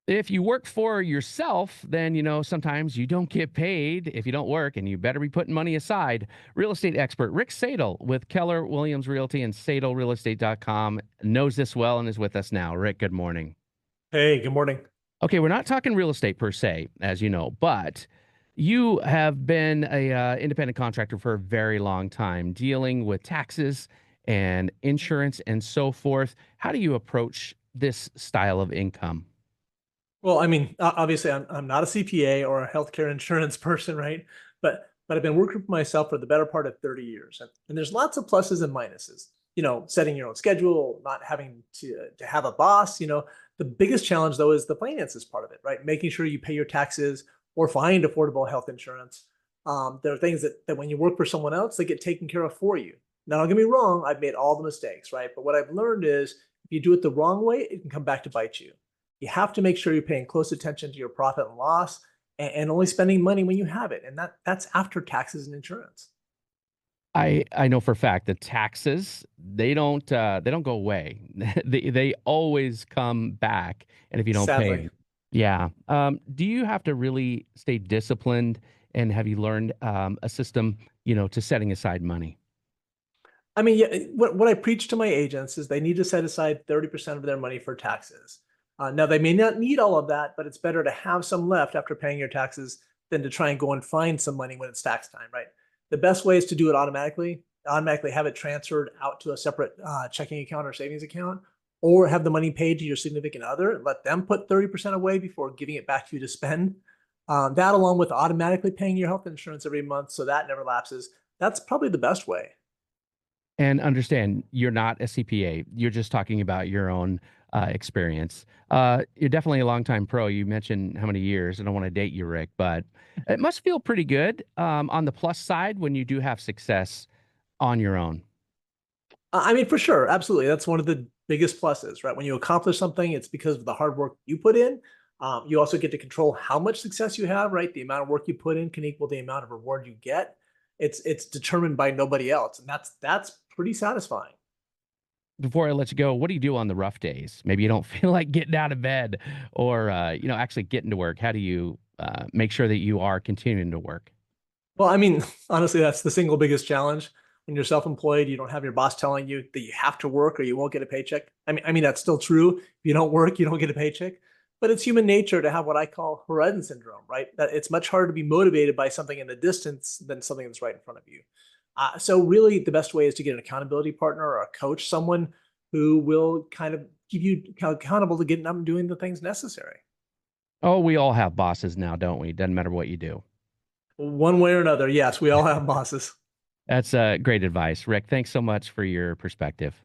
If you work for yourself, then, sometimes you don't get paid if you don't work, and you better be putting money aside. Real estate expert Rick Sadle with Keller Williams Realty and SadleRealEstate.com knows this well and is with us now. Rick, good morning. Hey, good morning. Okay, we're not talking real estate per se, as you know, but you have been a independent contractor for a very long time, dealing with taxes and insurance and so forth. How do you approach this style of income? Well, I mean, obviously, I'm not a CPA or a healthcare insurance person, right? But I've been working for myself for the better part of 30 years, and there's lots of pluses and minuses. Setting your own schedule, not having to have a boss. The biggest challenge though is the finances part of it, right? Making sure you pay your taxes or find affordable health insurance. There are things that when you work for someone else, they get taken care of for you. Now, don't get me wrong, I've made all the mistakes, right? But what I've learned is if you do it the wrong way, it can come back to bite you. You have to make sure you're paying close attention to your profit and loss and only spending money when you have it. And that's after taxes and insurance. I know for a fact that taxes, they don't go away. They always come back, and if you don't pay Sadly. 'em. Yeah. Do you have to really stay disciplined, and have you learned, a system, to setting aside money? I mean, yeah, what I preach to my agents is they need to set aside 30% of their money for taxes. Now, they may not need all of that, but it's better to have some left after paying your taxes than to try and go and find some money when it's tax time, right? The best way is to do it automatically have it transferred out to a separate checking account or savings account, or have the money paid to your significant other and let them put 30% away before giving it back to you to spend. That, along with automatically paying your health insurance every month so that never lapses, that's probably the best way. And understand, you're not a CPA. You're just talking about your own experience. You're definitely a longtime pro. You mentioned how many years. I don't want to date you, Rick, but it must feel pretty good on the plus side when you do have success on your own. I mean, for sure, absolutely. That's one of the biggest pluses, right? When you accomplish something, it's because of the hard work you put in. You also get to control how much success you have, right? The amount of work you put in can equal the amount of reward you get. It's determined by nobody else, and that's pretty satisfying. Before I let you go, what do you do on the rough days? Maybe you don't feel like getting out of bed or actually getting to work. How do you make sure that you are continuing to work? Well, I mean, honestly, that's the single biggest challenge. When you're self-employed, you don't have your boss telling you that you have to work or you won't get a paycheck. I mean that's still true. If you don't work, you don't get a paycheck. But it's human nature to have what I call horizon syndrome, right? That it's much harder to be motivated by something in the distance than something that's right in front of you. So really, the best way is to get an accountability partner or a coach, someone who will kind of keep you accountable to getting up and doing the things necessary. Oh, we all have bosses now, don't we? Doesn't matter what you do. One way or another, yes, we all have bosses. That's great advice, Rick. Thanks so much for your perspective.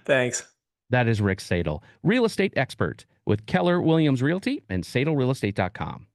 Thanks. That is Rick Sadle, real estate expert with Keller Williams Realty and SadleRealEstate.com.